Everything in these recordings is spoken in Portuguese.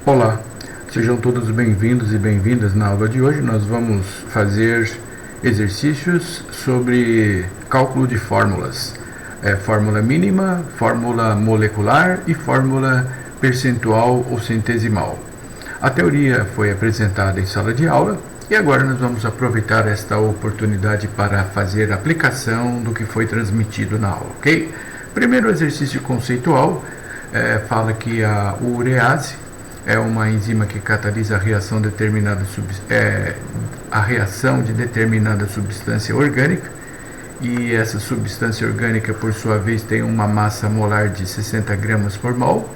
Olá, sejam todos bem-vindos e bem-vindas. Na aula de hoje nós vamos fazer exercícios sobre cálculo de fórmulas, fórmula mínima, fórmula molecular e fórmula percentual ou centesimal. A teoria foi apresentada em sala de aula e agora nós vamos aproveitar esta oportunidade para fazer a aplicação do que foi transmitido na aula, ok? Primeiro exercício conceitual fala que a urease é uma enzima que catalisa a reação de determinada substância orgânica, e essa substância orgânica, por sua vez, tem uma massa molar de 60 gramas por mol,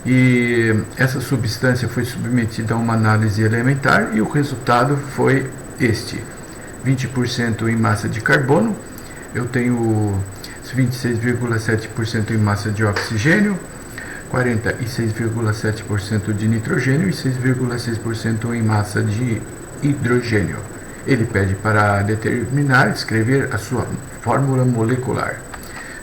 e essa substância foi submetida a uma análise elementar e o resultado foi este: 20% em massa de carbono, eu tenho 26,7% em massa de oxigênio, 46,7% de nitrogênio e 6,6% em massa de hidrogênio. Ele pede para escrever a sua fórmula molecular.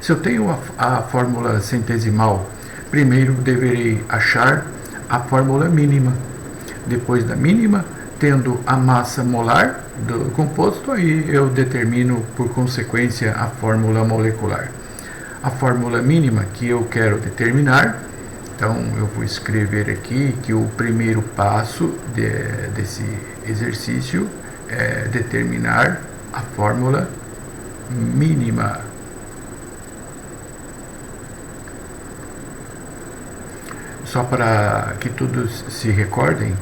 Se eu tenho a fórmula centesimal, primeiro deverei achar a fórmula mínima. Depois da mínima, tendo a massa molar do composto, aí eu determino por consequência a fórmula molecular. A fórmula mínima que eu quero determinar, então eu vou escrever aqui que o primeiro passo desse exercício é determinar a fórmula mínima. Só para que todos se recordem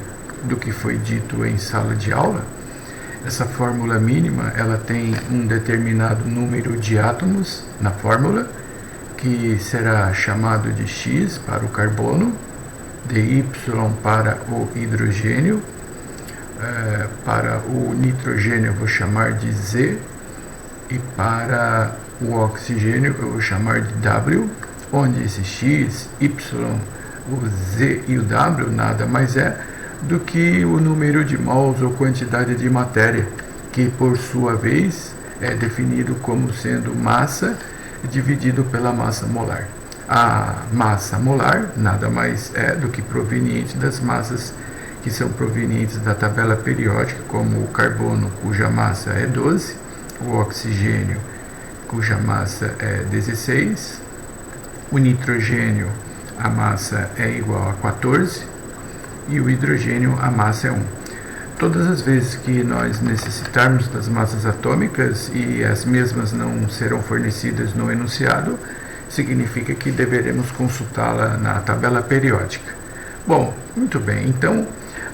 do que foi dito em sala de aula, essa fórmula mínima ela tem um determinado número de átomos na fórmula, que será chamado de X para o carbono, de Y para o hidrogênio, para o nitrogênio eu vou chamar de Z, e para o oxigênio eu vou chamar de W, onde esse X, Y, o Z e o W nada mais é do que o número de mols ou quantidade de matéria, que por sua vez é definido como sendo massa dividido pela massa molar. A massa molar nada mais é do que proveniente das massas que são provenientes da tabela periódica, como o carbono, cuja massa é 12, o oxigênio, cuja massa é 16, o nitrogênio, a massa é igual a 14, e o hidrogênio, a massa é 1. Todas as vezes que nós necessitarmos das massas atômicas e as mesmas não serão fornecidas no enunciado, significa que deveremos consultá-la na tabela periódica. Bom, muito bem, então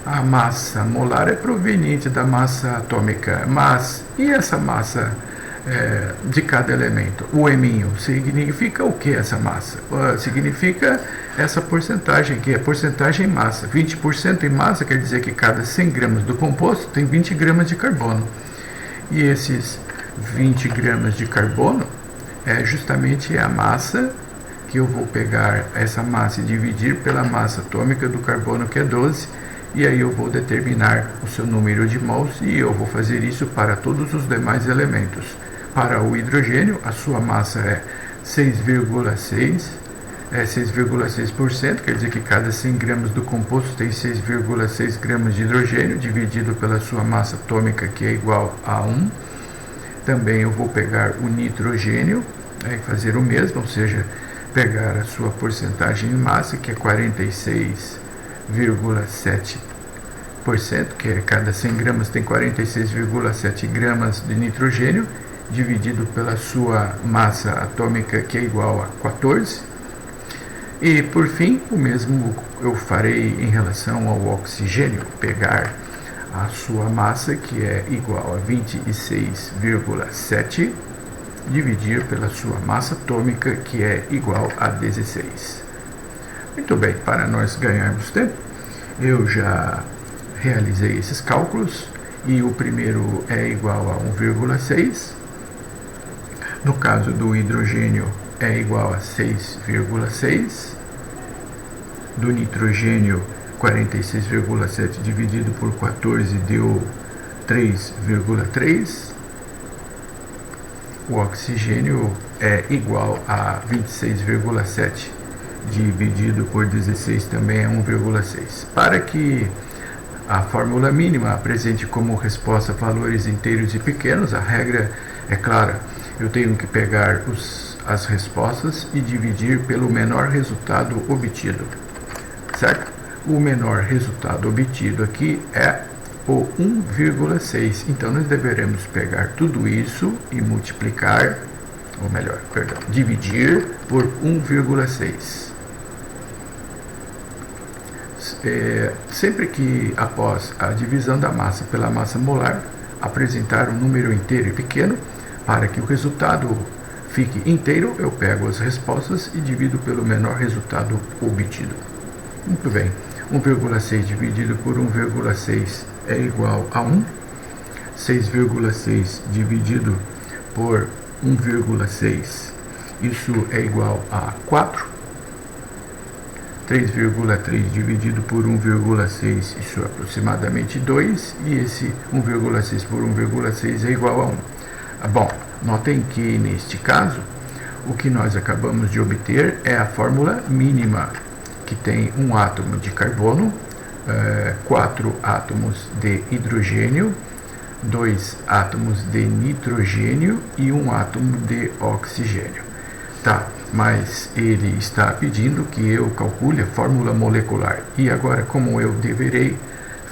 a massa molar é proveniente da massa atômica, mas e essa massa de cada elemento? O eminho significa o que essa massa? Significa essa porcentagem, que é porcentagem em massa. 20% em massa quer dizer que cada 100 gramas do composto tem 20 gramas de carbono. E esses 20 gramas de carbono é justamente a massa que eu vou pegar essa massa e dividir pela massa atômica do carbono, que é 12, e aí eu vou determinar o seu número de mols, e eu vou fazer isso para todos os demais elementos. Para o hidrogênio, a sua massa é 6,6%, quer dizer que cada 100 gramas do composto tem 6,6 gramas de hidrogênio, dividido pela sua massa atômica, que é igual a 1. Também eu vou pegar o nitrogênio e fazer o mesmo, ou seja, pegar a sua porcentagem em massa, que é 46,7%, que é cada 100 gramas tem 46,7 gramas de nitrogênio, dividido pela sua massa atômica, que é igual a 14. E por fim, o mesmo eu farei em relação ao oxigênio, pegar a sua massa, que é igual a 26,7, dividir pela sua massa atômica, que é igual a 16. Muito bem, para nós ganharmos tempo, eu já realizei esses cálculos, e o primeiro é igual a 1,6. No caso do hidrogênio é igual a 6,6. Do nitrogênio, 46,7 dividido por 14 deu 3,3. O oxigênio é igual a 26,7 dividido por 16 também é 1,6. Para que a fórmula mínima apresente como resposta valores inteiros e pequenos, a regra é clara. Eu tenho que pegar as respostas e dividir pelo menor resultado obtido, certo? O menor resultado obtido aqui é o 1,6. Então, nós deveremos pegar tudo isso e multiplicar, ou melhor, perdão, dividir por 1,6. Sempre que após a divisão da massa pela massa molar apresentar um número inteiro e pequeno, para que o resultado fique inteiro, eu pego as respostas e divido pelo menor resultado obtido. Muito bem, 1,6 dividido por 1,6 é igual a 1. 6,6 dividido por 1,6, isso é igual a 4. 3,3 dividido por 1,6, isso é aproximadamente 2, e esse 1,6 por 1,6 é igual a 1. Bom, notem que neste caso, o que nós acabamos de obter é a fórmula mínima, que tem um átomo de carbono, 4 átomos de hidrogênio, 2 átomos de nitrogênio e 1 átomo de oxigênio. Tá, mas ele está pedindo que eu calcule a fórmula molecular. E agora, como eu deverei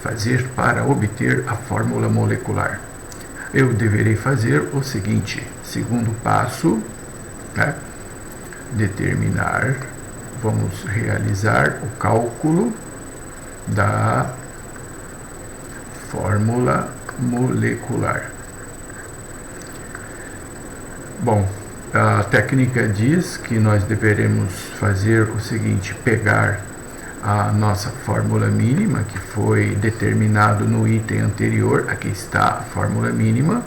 fazer para obter a fórmula molecular? Eu deverei fazer o seguinte: segundo passo, né? Vamos realizar o cálculo da fórmula molecular. Bom, a técnica diz que nós deveremos fazer o seguinte: pegar a nossa fórmula mínima, que foi determinado no item anterior. Aqui está a fórmula mínima.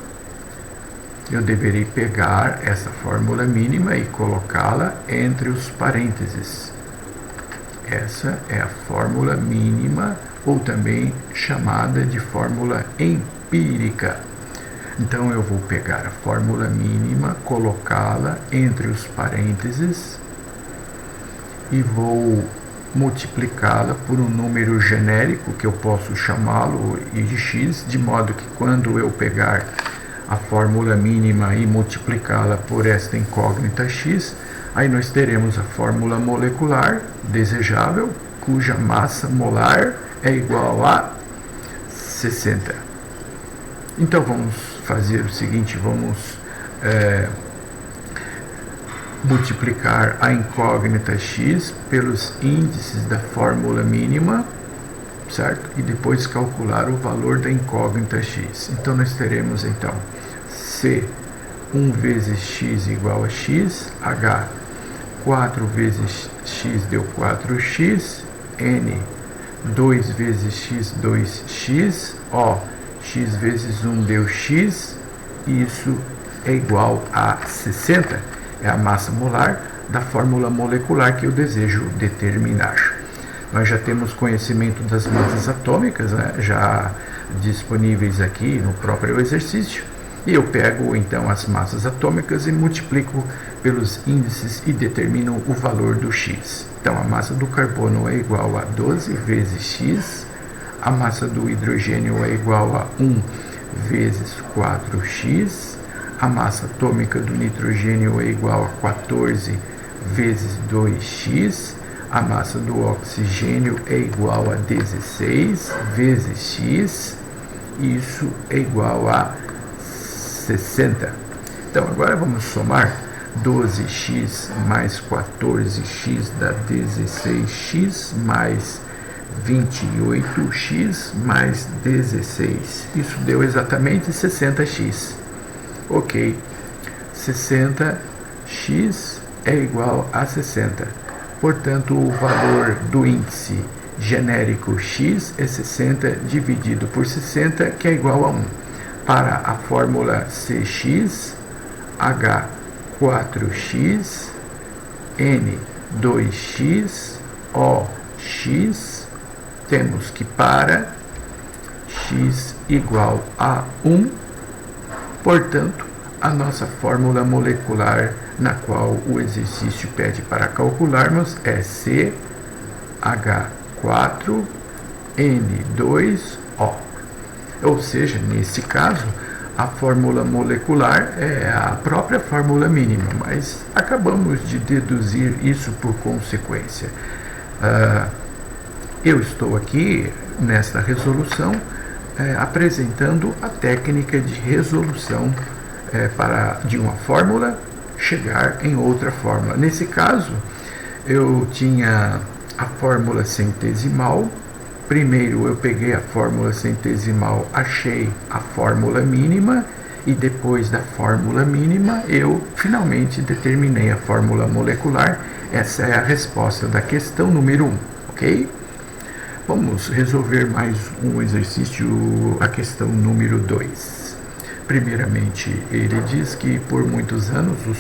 Eu deverei pegar essa fórmula mínima e colocá-la entre os parênteses. Essa é a fórmula mínima, ou também chamada de fórmula empírica. Então eu vou pegar a fórmula mínima, colocá-la entre os parênteses e vou multiplicá-la por um número genérico, que eu posso chamá-lo de x, de modo que quando eu pegar a fórmula mínima e multiplicá-la por esta incógnita x, aí nós teremos a fórmula molecular desejável, cuja massa molar é igual a 60. Então vamos fazer o seguinte: vamos multiplicar a incógnita x pelos índices da fórmula mínima, certo? E depois calcular o valor da incógnita x. Então nós teremos então C 1 vezes x igual a x, H 4 vezes x deu 4x, N 2 vezes x 2x, O x vezes 1 deu x, e isso é igual a 60. É a massa molar da fórmula molecular que eu desejo determinar. Nós já temos conhecimento das massas atômicas, né, já disponíveis aqui no próprio exercício, e eu pego então as massas atômicas e multiplico pelos índices e determino o valor do x. Então a massa do carbono é igual a 12 vezes x, a massa do hidrogênio é igual a 1 vezes 4x, a massa atômica do nitrogênio é igual a 14 vezes 2x, a massa do oxigênio é igual a 16 vezes x, e isso é igual a 60. Então agora vamos somar 12x mais 14x dá 16x mais 28x mais 16. Isso deu exatamente 60x. Ok, 60x é igual a 60. Portanto, o valor do índice genérico x é 60 dividido por 60, que é igual a 1. Para a fórmula Cx, H 4x, N 2x, O x, temos que para x igual a 1, portanto, a nossa fórmula molecular na qual o exercício pede para calcularmos é CH4N2O. Ou seja, nesse caso, a fórmula molecular é a própria fórmula mínima, mas acabamos de deduzir isso por consequência. Eu estou aqui, nesta resolução, apresentando a técnica de resolução para de uma fórmula chegar em outra fórmula. Nesse caso, eu tinha a fórmula centesimal. Primeiro eu peguei a fórmula centesimal, achei a fórmula mínima e depois da fórmula mínima eu finalmente determinei a fórmula molecular. Essa é a resposta da questão número 1, ok? Vamos resolver mais um exercício, a questão número 2. Primeiramente, ele diz que por muitos anos os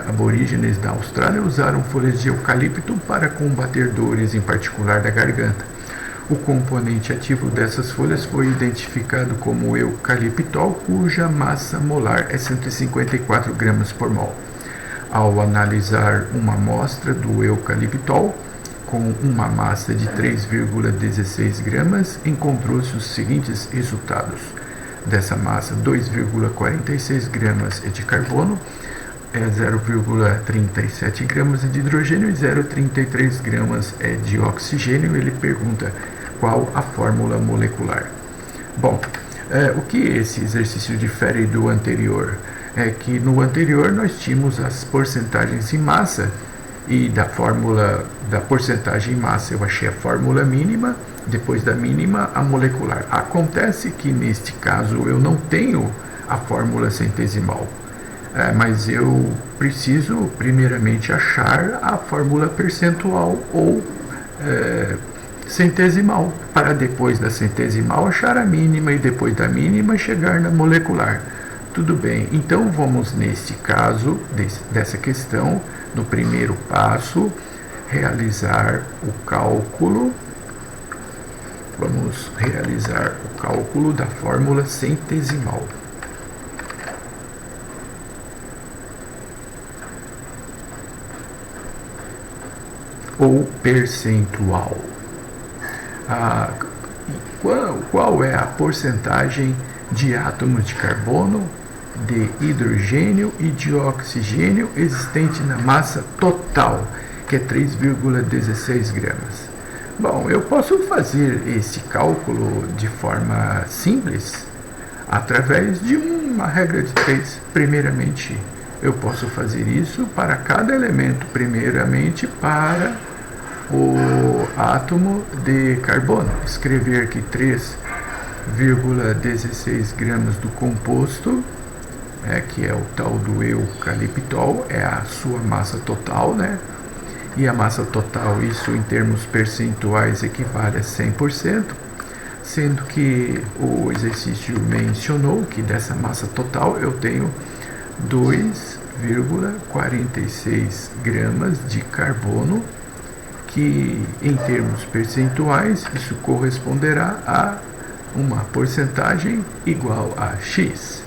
aborígenes da Austrália usaram folhas de eucalipto para combater dores, em particular da garganta. O componente ativo dessas folhas foi identificado como eucaliptol, cuja massa molar é 154 gramas por mol. Ao analisar uma amostra do eucaliptol com uma massa de 3,16 gramas, encontrou-se os seguintes resultados. Dessa massa, 2,46 gramas é de carbono, 0,37 gramas de hidrogênio e 0,33 gramas de oxigênio. Ele pergunta qual a fórmula molecular. Bom, o que esse exercício difere do anterior? É que no anterior nós tínhamos as porcentagens em massa e da fórmula da porcentagem em massa eu achei a fórmula mínima, depois da mínima a molecular. Acontece que neste caso eu não tenho a fórmula centesimal. Mas eu preciso primeiramente achar a fórmula percentual ou centesimal, para depois da centesimal achar a mínima e depois da mínima chegar na molecular. Tudo bem, então vamos neste caso, dessa questão, no primeiro passo, realizar o cálculo. Vamos realizar o cálculo da fórmula centesimal. Ou percentual. Qual é a porcentagem de átomos de carbono, de hidrogênio e de oxigênio existente na massa total, que é 3,16 gramas? Bom, eu posso fazer esse cálculo de forma simples através de uma regra de 3. Primeiramente, eu posso fazer isso para cada elemento, primeiramente para o átomo de carbono. Escrever aqui 3,16 gramas do composto, que é o tal do eucaliptol, é a sua massa total, né? E a massa total, isso em termos percentuais equivale a 100%, sendo que o exercício mencionou que dessa massa total eu tenho 2,46 gramas de carbono, que em termos percentuais isso corresponderá a uma porcentagem igual a x.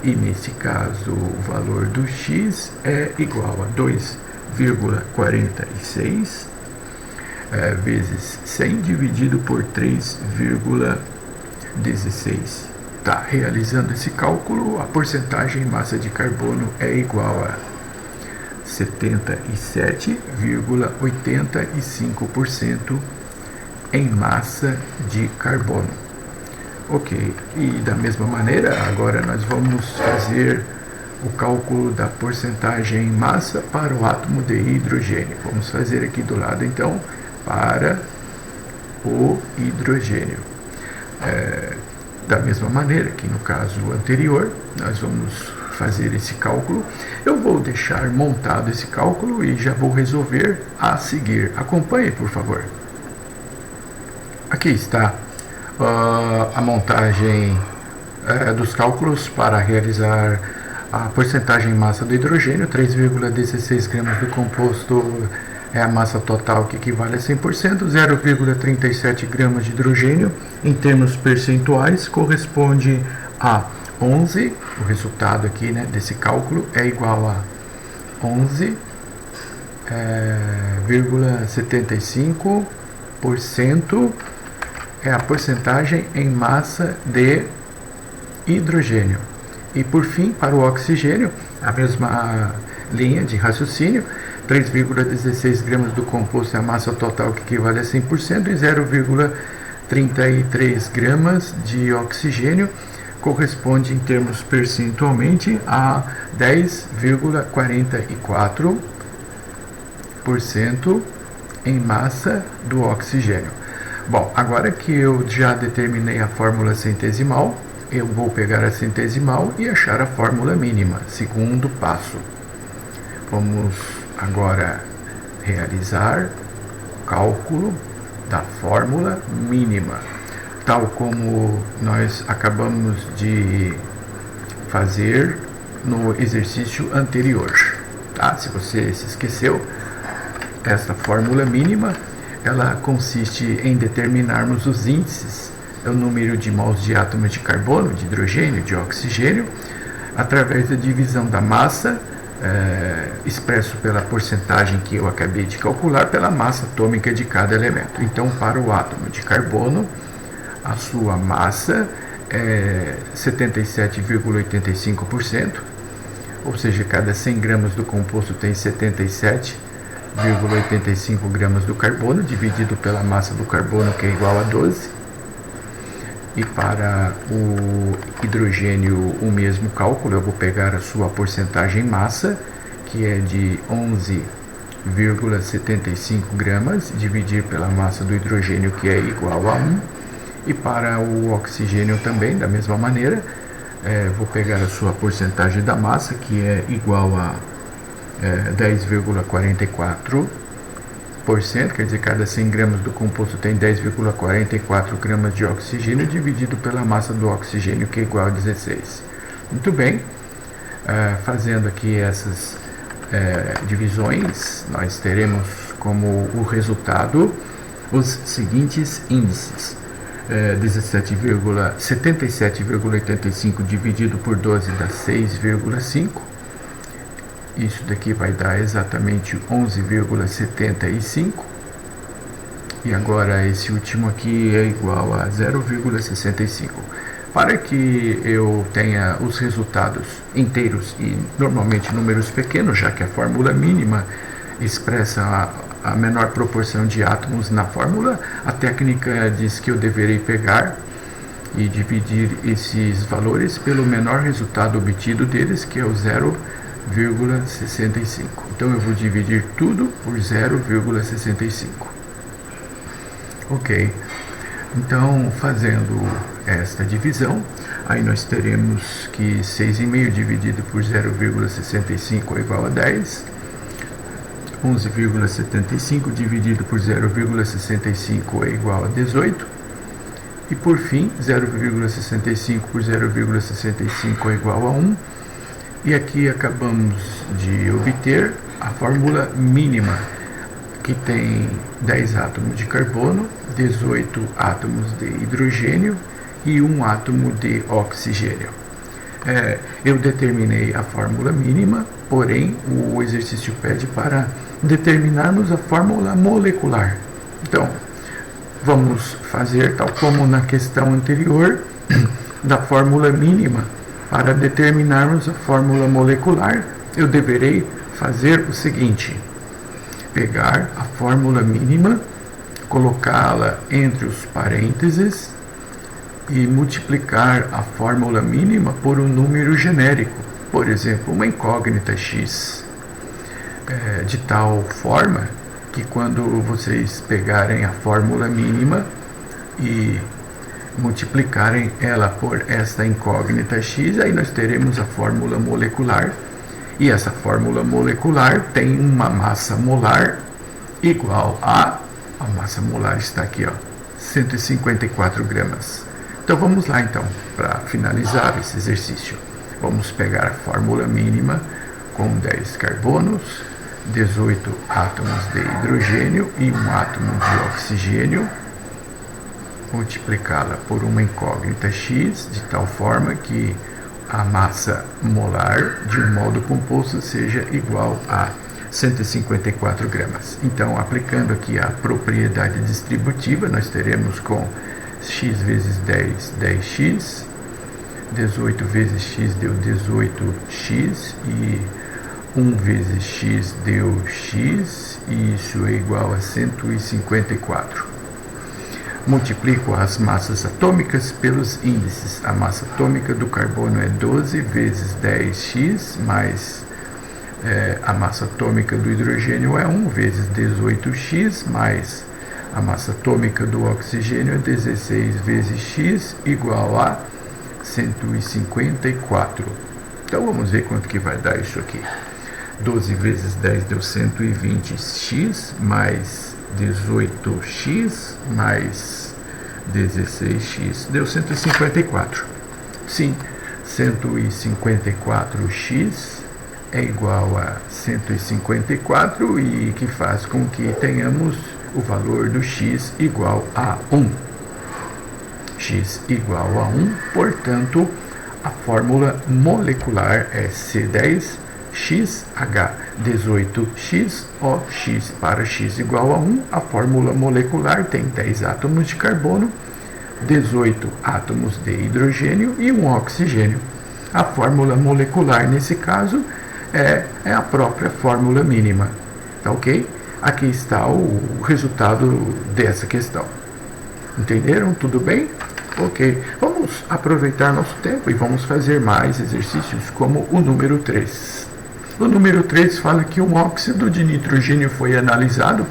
E nesse caso o valor do x é igual a 2,46 vezes 100 dividido por 3,16. Tá, realizando esse cálculo, a porcentagem em massa de carbono é igual a 77,85% em massa de carbono. Ok, e da mesma maneira, agora nós vamos fazer o cálculo da porcentagem em massa para o átomo de hidrogênio. Vamos fazer aqui do lado, então, para o hidrogênio. Da mesma maneira que no caso anterior, nós vamos fazer esse cálculo. Eu vou deixar montado esse cálculo e já vou resolver a seguir. Acompanhe, por favor. Aqui está a montagem dos cálculos para realizar a porcentagem em massa do hidrogênio. 3,16 gramas do composto é a massa total, que equivale a 100%. 0,37 gramas de hidrogênio, em termos percentuais, corresponde a 11, o resultado aqui, né, desse cálculo é igual a 11,75% é a porcentagem em massa de hidrogênio. E por fim, para o oxigênio, a mesma linha de raciocínio, 3,16 gramas do composto é a massa total que equivale a 100% e 0,33 gramas de oxigênio corresponde em termos percentualmente a 10,44% em massa do oxigênio. Bom, agora que eu já determinei a fórmula centesimal, eu vou pegar a centesimal e achar a fórmula mínima, segundo passo. Vamos agora realizar o cálculo da fórmula mínima, tal como nós acabamos de fazer no exercício anterior. Tá? Se você se esqueceu, esta fórmula mínima ela consiste em determinarmos os índices, o número de mols de átomos de carbono, de hidrogênio, de oxigênio, através da divisão da massa, expresso pela porcentagem que eu acabei de calcular, pela massa atômica de cada elemento. Então, para o átomo de carbono, a sua massa é 77,85%, ou seja, cada 100 gramas do composto tem 77,85 gramas do carbono, dividido pela massa do carbono, que é igual a 12. E para o hidrogênio, o mesmo cálculo, eu vou pegar a sua porcentagem massa, que é de 11,75 gramas, dividir pela massa do hidrogênio, que é igual a 1. E para o oxigênio também, da mesma maneira, vou pegar a sua porcentagem da massa, que é igual a 10,44%, quer dizer, cada 100 gramas do composto tem 10,44 gramas de oxigênio, dividido pela massa do oxigênio, que é igual a 16. Muito bem, fazendo aqui essas divisões, nós teremos como o resultado os seguintes índices. 77,85 dividido por 12 dá 6,5. Isso daqui vai dar exatamente 11,75. E agora esse último aqui é igual a 0,65. Para que eu tenha os resultados inteiros e normalmente números pequenos, já que a fórmula mínima expressa a menor proporção de átomos na fórmula, a técnica diz que eu deverei pegar e dividir esses valores pelo menor resultado obtido deles, que é o 0,65. Então eu vou dividir tudo por 0,65. Ok. Então, fazendo esta divisão, aí nós teremos que 6,5 dividido por 0,65 é igual a 10. 11,75 dividido por 0,65 é igual a 18. E por fim, 0,65 por 0,65 é igual a 1. E aqui acabamos de obter a fórmula mínima, que tem 10 átomos de carbono, 18 átomos de hidrogênio e 1 átomo de oxigênio. Eu determinei a fórmula mínima, porém o exercício pede para determinarmos a fórmula molecular. Então, vamos fazer tal como na questão anterior da fórmula mínima. Para determinarmos a fórmula molecular, eu deverei fazer o seguinte: pegar a fórmula mínima, colocá-la entre os parênteses e multiplicar a fórmula mínima por um número genérico, por exemplo, uma incógnita x, de tal forma que quando vocês pegarem a fórmula mínima e multiplicarem ela por esta incógnita x, aí nós teremos a fórmula molecular, e essa fórmula molecular tem uma massa molar igual a massa molar está aqui, 154 gramas. Então vamos lá então, para finalizar esse exercício. Vamos pegar a fórmula mínima com 10 carbonos, 18 átomos de hidrogênio e 1 átomo de oxigênio, multiplicá-la por uma incógnita x, de tal forma que a massa molar de um modo composto seja igual a 154 gramas. Então, aplicando aqui a propriedade distributiva, nós teremos com x vezes 10, 10x, 18 vezes x deu 18x, e 1 vezes x deu x, e isso é igual a 154. Multiplico as massas atômicas pelos índices. A massa atômica do carbono é 12 vezes 10x, mais a massa atômica do hidrogênio é 1 vezes 18x, mais a massa atômica do oxigênio é 16 vezes x, igual a 154. Então vamos ver quanto que vai dar isso aqui. 12 vezes 10 deu 120x, mais 18x, mais 16x, deu 154. Sim, 154x é igual a 154, e que faz com que tenhamos o valor do x igual a 1. X igual a 1, portanto, a fórmula molecular é C10XH18XOX para x igual a 1. A fórmula molecular tem 10 átomos de carbono, 18 átomos de hidrogênio e um oxigênio. A fórmula molecular, nesse caso, é a própria fórmula mínima. Tá ok? Aqui está o resultado dessa questão. Entenderam? Tudo bem? Ok. Vamos aproveitar nosso tempo e vamos fazer mais exercícios, como o número 3. O número 3 fala que um óxido de nitrogênio foi analisado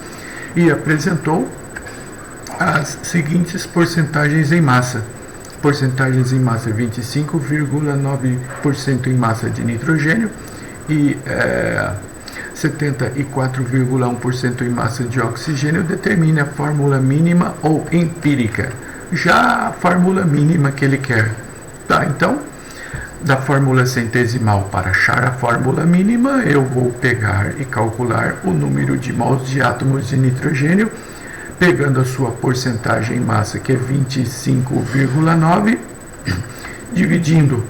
e apresentou as seguintes porcentagens em massa. Porcentagens em massa: 25,9% em massa de nitrogênio e 74,1% em massa de oxigênio. Determine a fórmula mínima ou empírica. Já a fórmula mínima que ele quer. Tá, então, da fórmula centesimal para achar a fórmula mínima, eu vou pegar e calcular o número de mols de átomos de nitrogênio, pegando a sua porcentagem em massa, que é 25,9, dividindo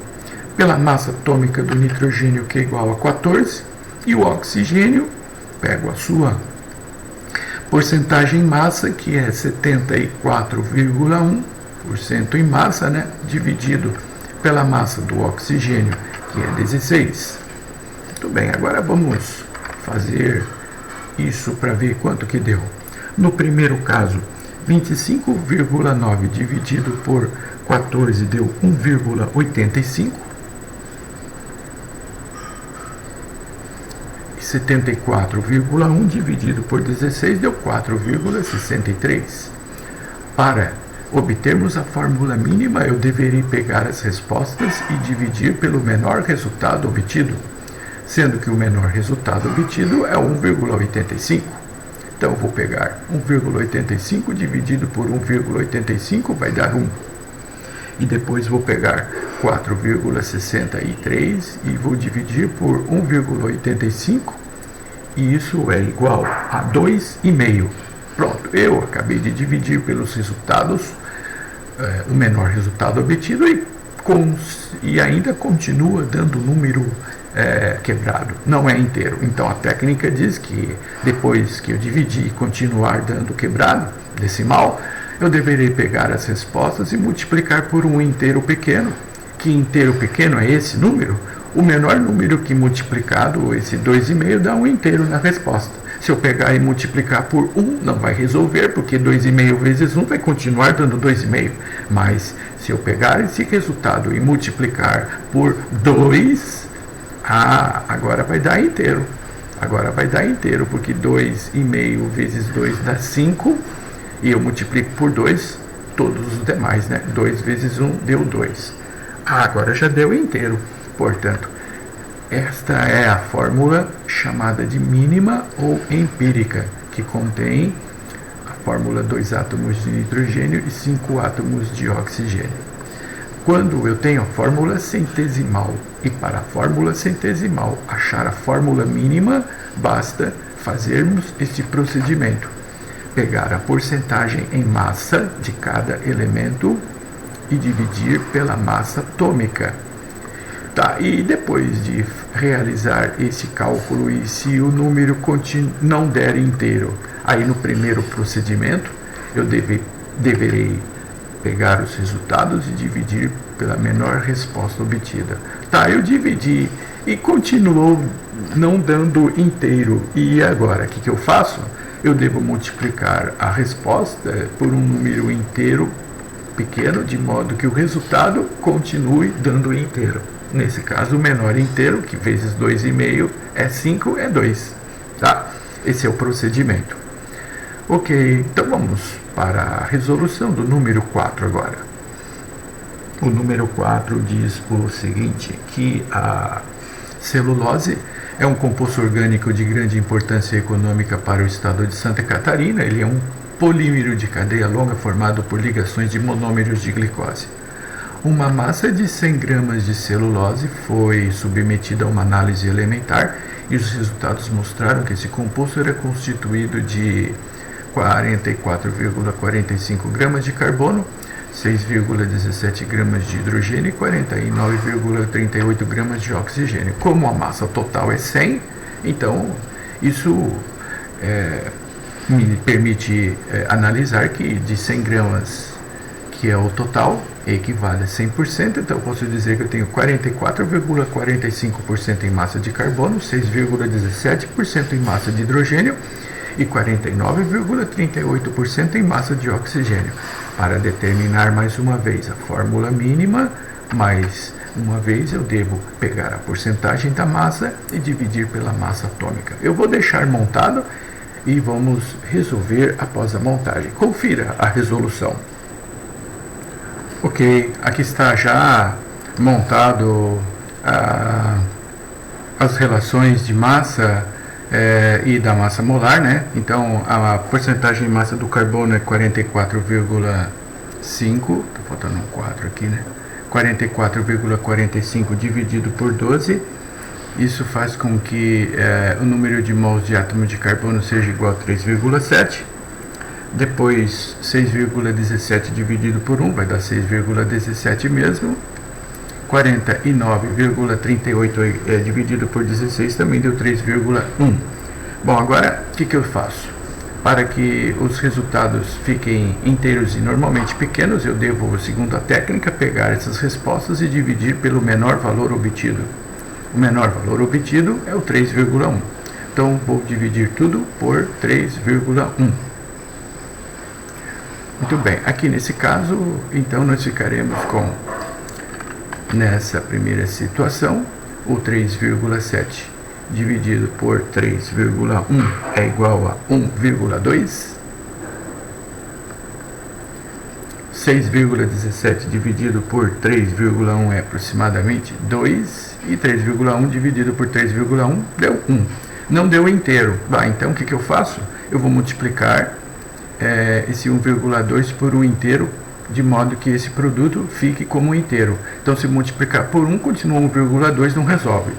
pela massa atômica do nitrogênio, que é igual a 14, e o oxigênio, pego a sua porcentagem em massa, que é 74,1% em massa, né, dividido pela massa do oxigênio, que é 16. Muito bem, agora vamos fazer isso para ver quanto que deu. No primeiro caso, 25,9 dividido por 14 deu 1,85. 74,1 dividido por 16 deu 4,63. Para obtermos a fórmula mínima, eu deveria pegar as respostas e dividir pelo menor resultado obtido, sendo que o menor resultado obtido é 1,85. Então, eu vou pegar 1,85 dividido por 1,85 vai dar 1. E depois vou pegar 4,63 e vou dividir por 1,85, e isso é igual a 2,5. Pronto, eu acabei de dividir pelos resultados, o menor resultado obtido, e ainda continua dando número quebrado, não é inteiro. Então a técnica diz que depois que eu dividir e continuar dando quebrado, decimal, eu deveria pegar as respostas e multiplicar por um inteiro pequeno. Que inteiro pequeno é esse número? O menor número que multiplicado, esse 2,5, dá um inteiro na resposta. Se eu pegar e multiplicar por 1, não vai resolver, porque 2,5 vezes 1 vai continuar dando 2,5. Mas se eu pegar esse resultado e multiplicar por 2, agora vai dar inteiro. Agora vai dar inteiro, porque 2,5 vezes 2 dá 5, e eu multiplico por 2 todos os demais, né? 2 vezes 1 deu 2. Agora já deu inteiro. Portanto, esta é a fórmula chamada de mínima ou empírica, que contém a fórmula 2 átomos de nitrogênio e 5 átomos de oxigênio. Quando eu tenho a fórmula centesimal, e para a fórmula centesimal achar a fórmula mínima, basta fazermos este procedimento: pegar a porcentagem em massa de cada elemento e dividir pela massa atômica. Tá, e depois de realizar esse cálculo, e se o número não der inteiro, aí no primeiro procedimento eu deverei pegar os resultados e dividir pela menor resposta obtida. Tá, eu dividi e continuou não dando inteiro. E agora, o que eu faço? Eu devo multiplicar a resposta por um número inteiro pequeno, de modo que o resultado continue dando inteiro. Nesse caso, o menor inteiro, que vezes 2,5 é 5, é 2. Tá? Esse é o procedimento. Ok, então vamos para a resolução do número 4 agora. O número 4 diz o seguinte, que a celulose é um composto orgânico de grande importância econômica para o estado de Santa Catarina. Ele é um polímero de cadeia longa formado por ligações de monômeros de glicose. Uma massa de 100 gramas de celulose foi submetida a uma análise elementar e os resultados mostraram que esse composto era constituído de 44,45 gramas de carbono, 6,17 gramas de hidrogênio e 49,38 gramas de oxigênio. Como a massa total é 100, então isso me permite analisar que de 100 gramas, que é o total, equivale a 100%, então eu posso dizer que eu tenho 44,45% em massa de carbono, 6,17% em massa de hidrogênio e 49,38% em massa de oxigênio. Para determinar mais uma vez a fórmula mínima, mais uma vez eu devo pegar a porcentagem da massa e dividir pela massa atômica. Eu vou deixar montado e vamos resolver após a montagem. Confira a resolução. Ok, aqui está já montado as relações de massa e da massa molar, né? Então a porcentagem de massa do carbono é 44,5, tá faltando um 4 aqui, né? 44,45 dividido por 12, isso faz com que o número de mols de átomo de carbono seja igual a 3,7. Depois 6,17 dividido por 1 vai dar 6,17 mesmo. 49,38 dividido por 16 também deu 3,1. Bom, agora o que eu faço? Para que os resultados fiquem inteiros e normalmente pequenos, eu devo, segundo a técnica, pegar essas respostas e dividir pelo menor valor obtido. O menor valor obtido é o 3,1. Então vou dividir tudo por 3,1. Muito bem, aqui nesse caso, então nós ficaremos com, nessa primeira situação, o 3,7 dividido por 3,1 é igual a 1,2. 6,17 dividido por 3,1 é aproximadamente 2. E 3,1 dividido por 3,1 deu 1. Não deu inteiro. Então o que eu faço? Eu vou multiplicar esse 1,2 por 1 inteiro, de modo que esse produto fique como um inteiro. Então, se multiplicar por 1, continua 1,2, não resolve.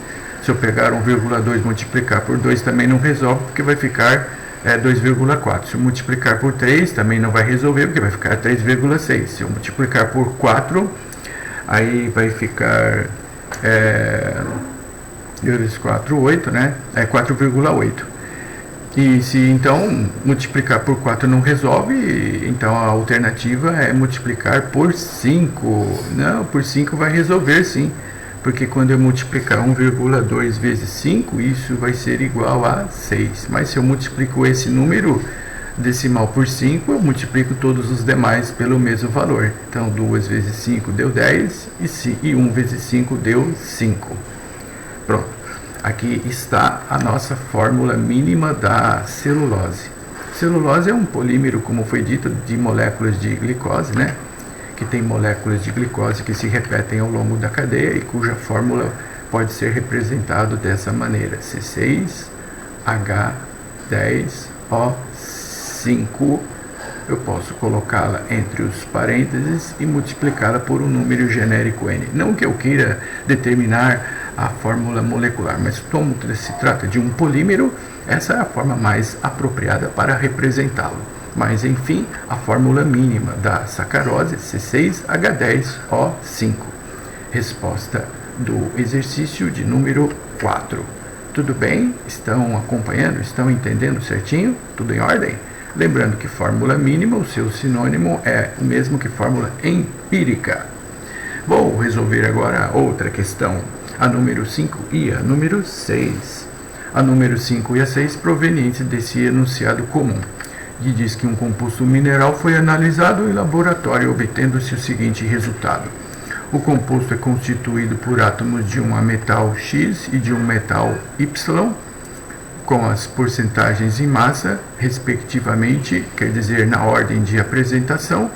Se eu pegar 1,2 e multiplicar por 2, também não resolve, porque vai ficar 2,4. Se eu multiplicar por 3, também não vai resolver, porque vai ficar 3,6. Se eu multiplicar por 4, aí vai ficar 4, 8, né? 4,8. E se então multiplicar por 4 não resolve, então a alternativa é multiplicar por 5. Não, por 5 vai resolver sim, porque quando eu multiplicar 1,2 vezes 5, isso vai ser igual a 6. Mas se eu multiplico esse número decimal por 5, eu multiplico todos os demais pelo mesmo valor. Então 2 vezes 5 deu 10 e 1 vezes 5 deu 5. Pronto. Aqui está a nossa fórmula mínima da celulose. Celulose é um polímero, como foi dito, de moléculas de glicose, né? Que tem moléculas de glicose que se repetem ao longo da cadeia e cuja fórmula pode ser representado dessa maneira: C6H10O5. Eu posso colocá-la entre os parênteses e multiplicá-la por um número genérico N. Não que eu queira determinar a fórmula molecular, mas como se trata de um polímero, essa é a forma mais apropriada para representá-lo. Mas, enfim, a fórmula mínima da sacarose, C6H10O5. Resposta do exercício de número 4. Tudo bem? Estão acompanhando? Estão entendendo certinho? Tudo em ordem? Lembrando que fórmula mínima, o seu sinônimo é o mesmo que fórmula empírica. Vou resolver agora outra questão, a número 5 e a número 6. A número 5 e a 6 provenientes desse enunciado comum, que diz que um composto mineral foi analisado em laboratório, obtendo-se o seguinte resultado. O composto é constituído por átomos de um metal X e de um metal Y, com as porcentagens em massa, respectivamente, quer dizer, na ordem de apresentação,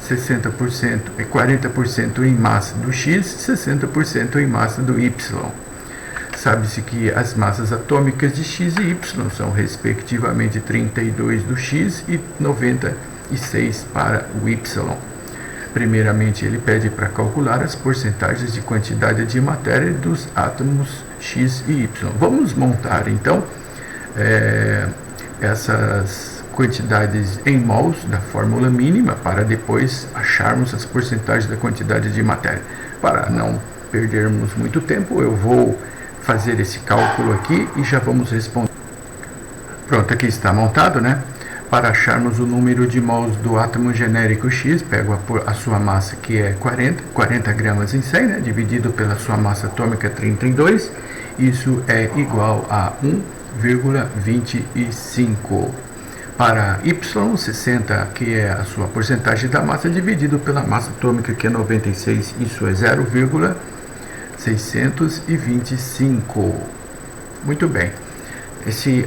60% e 40% em massa do X, 60% em massa do Y. Sabe-se que as massas atômicas de X e Y são, respectivamente, 32 do X e 96 para o Y. Primeiramente, ele pede para calcular as porcentagens de quantidade de matéria dos átomos X e Y. Vamos montar, então, essas quantidades em mols da fórmula mínima para depois acharmos as porcentagens da quantidade de matéria. Para não perdermos muito tempo, eu vou fazer esse cálculo aqui e já vamos responder. Pronto, aqui está montado, né? Para acharmos o número de mols do átomo genérico X, pego a sua massa, que é 40 gramas em 100, né? Dividido pela sua massa atômica 32, isso é igual a 1,25. Para Y, 60, que é a sua porcentagem da massa, dividido pela massa atômica, que é 96, isso é 0,625. Muito bem.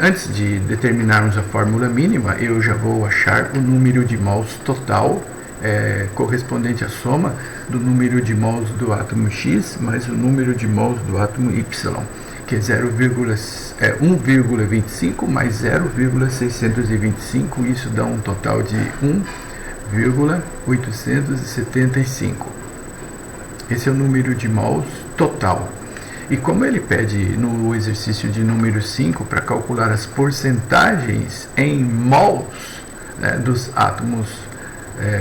Antes de determinarmos a fórmula mínima, eu já vou achar o número de mols total, correspondente à soma do número de mols do átomo X mais o número de mols do átomo Y, que é 1,25 mais 0,625, isso dá um total de 1,875. Esse é o número de mols total. E como ele pede no exercício de número 5 para calcular as porcentagens em mols, né, dos átomos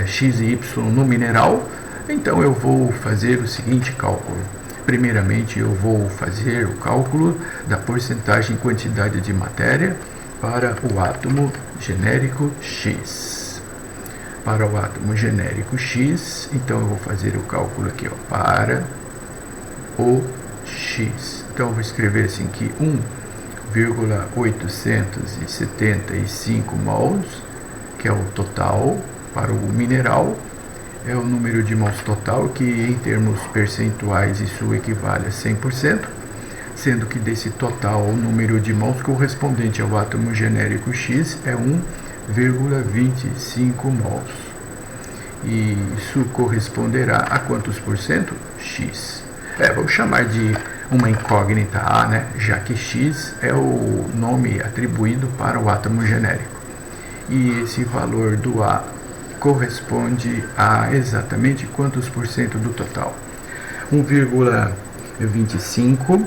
X e Y no mineral, então eu vou fazer o seguinte cálculo. Primeiramente, eu vou fazer o cálculo da porcentagem em quantidade de matéria para o átomo genérico X. Para o átomo genérico X, então eu vou fazer o cálculo aqui, ó, para o X. Então eu vou escrever assim que 1,875 mols, que é o total para o mineral, é o número de mols total, que em termos percentuais isso equivale a 100%, sendo que desse total o número de mols correspondente ao átomo genérico X é 1,25 mols. E isso corresponderá a quantos por cento? X. Vamos chamar de uma incógnita A, né? Já que X é o nome atribuído para o átomo genérico. E esse valor do A corresponde a exatamente quantos por cento do total? 1,25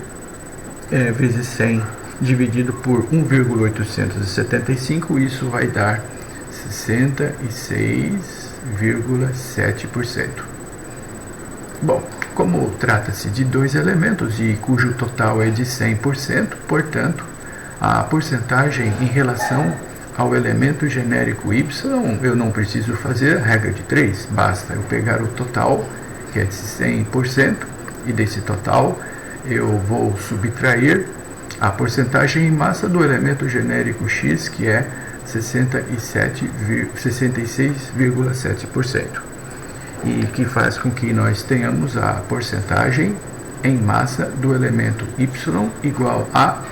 vezes 100 dividido por 1,875, isso vai dar 66,7%. Bom, como trata-se de dois elementos e cujo total é de 100%, portanto, a porcentagem em relação ao elemento genérico Y, eu não preciso fazer a regra de 3, basta eu pegar o total, que é de 100%, e desse total eu vou subtrair a porcentagem em massa do elemento genérico X, que é 66,7%, e que faz com que nós tenhamos a porcentagem em massa do elemento Y igual a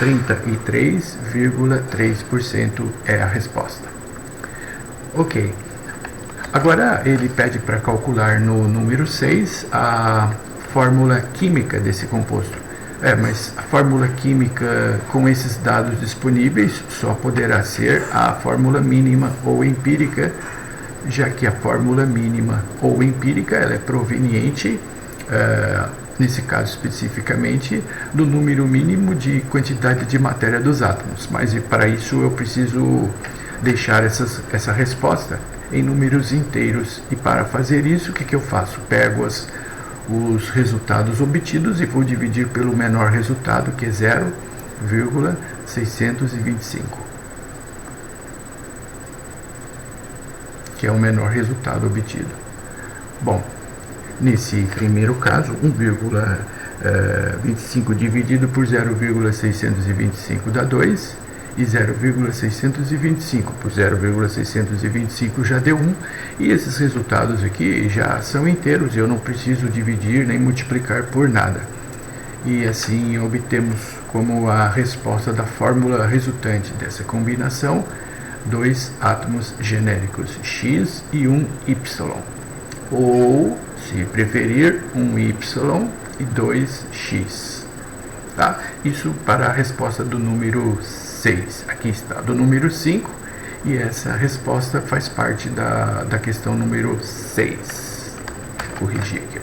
33,3% é a resposta. Ok. Agora ele pede para calcular no número 6 a fórmula química desse composto. Mas a fórmula química com esses dados disponíveis só poderá ser a fórmula mínima ou empírica, já que a fórmula mínima ou empírica ela é proveniente, nesse caso especificamente, do número mínimo de quantidade de matéria dos átomos. Mas para isso eu preciso deixar essa resposta em números inteiros. E para fazer isso, o que eu faço? Pego os resultados obtidos e vou dividir pelo menor resultado, que é 0,625, que é o menor resultado obtido. Bom, nesse primeiro caso, 1,25 dividido por 0,625 dá 2, e 0,625 por 0,625 já deu 1, e esses resultados aqui já são inteiros, eu não preciso dividir nem multiplicar por nada. E assim obtemos como a resposta da fórmula resultante dessa combinação 2 átomos genéricos X e um Y, ou, se preferir, um Y e 2X. Tá? Isso para a resposta do número 6. Aqui está, do número 5, e essa resposta faz parte da questão número 6. Vou corrigir aqui,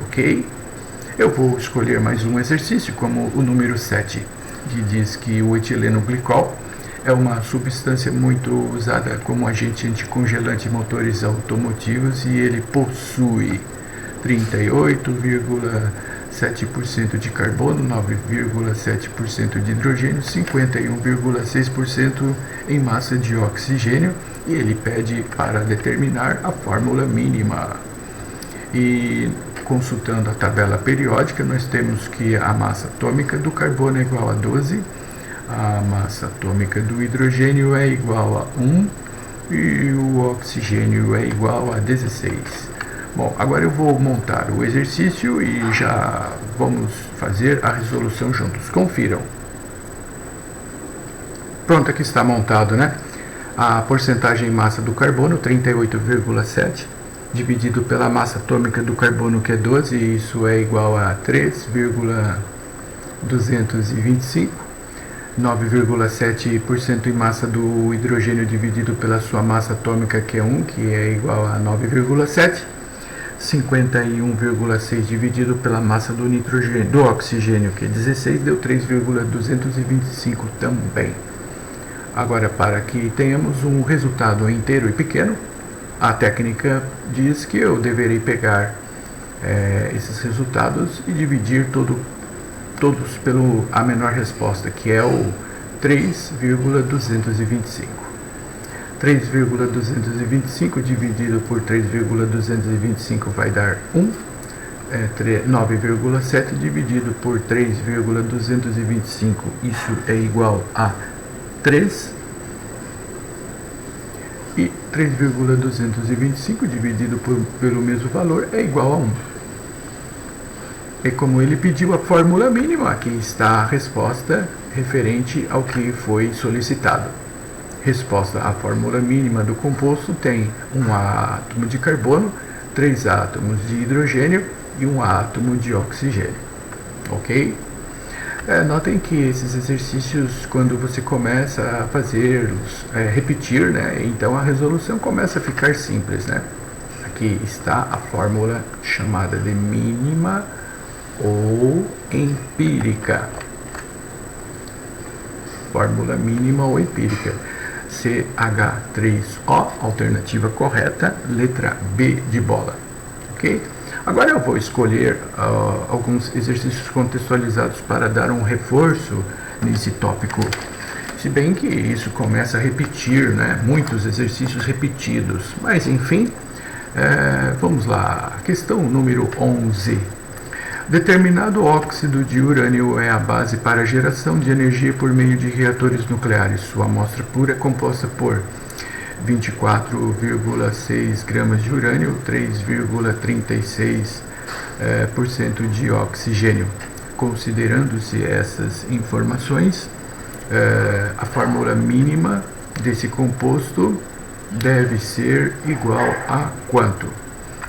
ok? Eu vou escolher mais um exercício, como o número 7, que diz que o etileno glicol é uma substância muito usada como agente anticongelante em motores automotivos e ele possui 38,7% de carbono, 9,7% de hidrogênio, 51,6% em massa de oxigênio, e ele pede para determinar a fórmula mínima. E consultando a tabela periódica, nós temos que a massa atômica do carbono é igual a 12, a massa atômica do hidrogênio é igual a 1 e o oxigênio é igual a 16. Bom, agora eu vou montar o exercício e já vamos fazer a resolução juntos. Confiram. Pronto, aqui está montado, né? A porcentagem em massa do carbono, 38,7, dividido pela massa atômica do carbono, que é 12, e isso é igual a 3,225. 9,7% em massa do hidrogênio dividido pela sua massa atômica, que é 1, que é igual a 9,7. 51,6 dividido pela massa do nitrogênio, do oxigênio, que é 16, deu 3,225 também. Agora, para que tenhamos um resultado inteiro e pequeno, a técnica diz que eu deverei pegar esses resultados e dividir todos pelo a menor resposta, que é o 3,225. 3,225 dividido por 3,225 vai dar 1. 9,7 dividido por 3,225, isso é igual a 3. E 3,225 dividido pelo mesmo valor é igual a 1. E como ele pediu a fórmula mínima, aqui está a resposta referente ao que foi solicitado. Resposta à fórmula mínima do composto tem um átomo de carbono, 3 átomos de hidrogênio e um átomo de oxigênio. Ok? Notem que esses exercícios, quando você começa a fazê-los, repetir, né, então a resolução começa a ficar simples, né? Aqui está a fórmula chamada de mínima ou empírica. Fórmula mínima ou empírica. CH3O, alternativa correta, letra B de bola. Ok? Agora eu vou escolher alguns exercícios contextualizados para dar um reforço nesse tópico. Se bem que isso começa a repetir, né? Muitos exercícios repetidos. Mas, enfim, vamos lá. Questão número 11. Determinado óxido de urânio é a base para a geração de energia por meio de reatores nucleares. Sua amostra pura é composta por 24,6 gramas de urânio, 3,36% de oxigênio. Considerando-se essas informações, a fórmula mínima desse composto deve ser igual a quanto?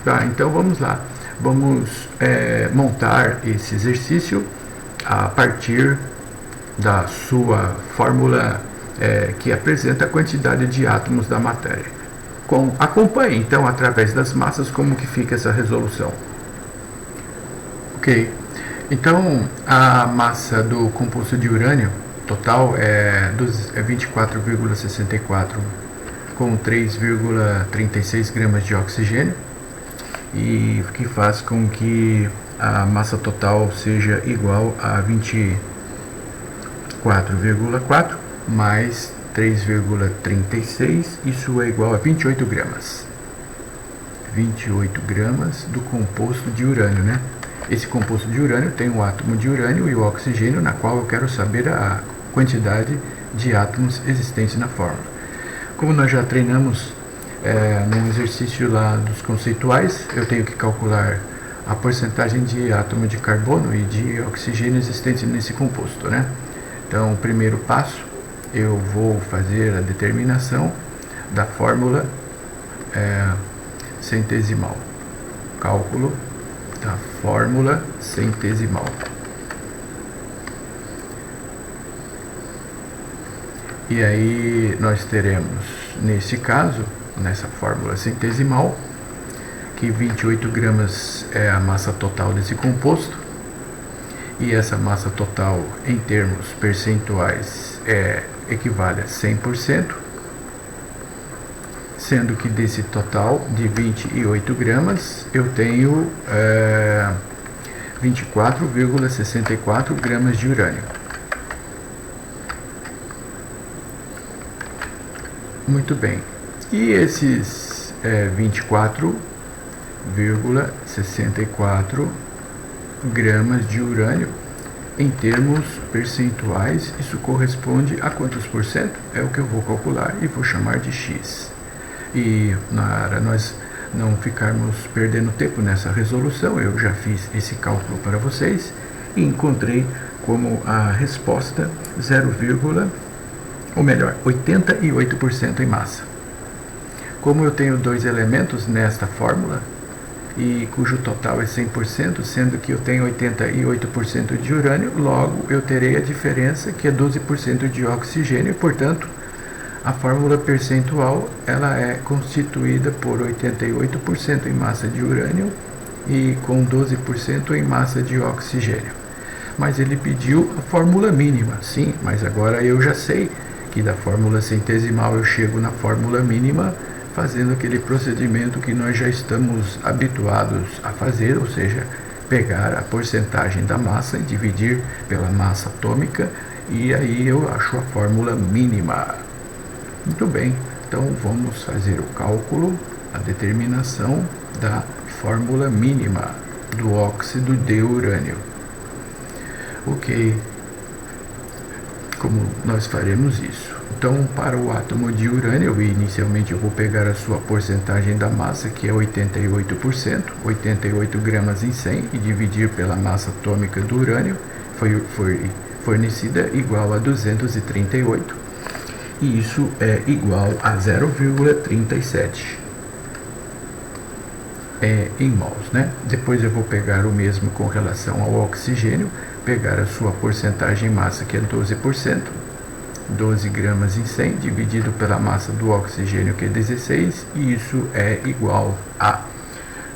Tá, então vamos lá. Vamos montar esse exercício a partir da sua fórmula que apresenta a quantidade de átomos da matéria. Acompanhe então através das massas como que fica essa resolução. Ok, então a massa do composto de urânio total é 24,64 com 3,36 gramas de oxigênio. e que faz com que a massa total seja igual a 24,4 mais 3,36, isso é igual a 28 gramas. 28 gramas do composto de urânio, né? Esse composto de urânio tem o átomo de urânio e o oxigênio, na qual eu quero saber a quantidade de átomos existentes na fórmula. Como nós já treinamos num exercício lá dos conceituais, eu tenho que calcular a porcentagem de átomo de carbono e de oxigênio existente nesse composto, né? Então, o primeiro passo, eu vou fazer a determinação da fórmula centesimal. Cálculo da fórmula centesimal. E aí nós teremos, nesse caso, nessa fórmula centesimal, que 28 gramas é a massa total desse composto, e essa massa total em termos percentuais equivale a 100%, sendo que desse total de 28 gramas eu tenho 24,64 gramas de urânio. Muito bem. E esses 24,64 gramas de urânio, em termos percentuais, isso corresponde a quantos por cento? É o que eu vou calcular e vou chamar de X. E para nós não ficarmos perdendo tempo nessa resolução, eu já fiz esse cálculo para vocês e encontrei como a resposta 88% em massa. Como eu tenho dois elementos nesta fórmula, e cujo total é 100%, sendo que eu tenho 88% de urânio, logo eu terei a diferença, que é 12% de oxigênio, e, portanto, a fórmula percentual ela é constituída por 88% em massa de urânio e com 12% em massa de oxigênio. Mas ele pediu a fórmula mínima, sim, mas agora eu já sei que da fórmula centesimal eu chego na fórmula mínima fazendo aquele procedimento que nós já estamos habituados a fazer, ou seja, pegar a porcentagem da massa e dividir pela massa atômica, e aí eu acho a fórmula mínima. Muito bem, então vamos fazer o cálculo, a determinação da fórmula mínima do óxido de urânio. Ok, como nós faremos isso? Então, para o átomo de urânio, inicialmente eu vou pegar a sua porcentagem da massa, que é 88%, 88 gramas em 100, e dividir pela massa atômica do urânio, foi fornecida igual a 238, e isso é igual a 0,37 em mols, né? Depois eu vou pegar o mesmo com relação ao oxigênio, pegar a sua porcentagem em massa, que é 12%, 12 gramas em 100, dividido pela massa do oxigênio, que é 16, e isso é igual a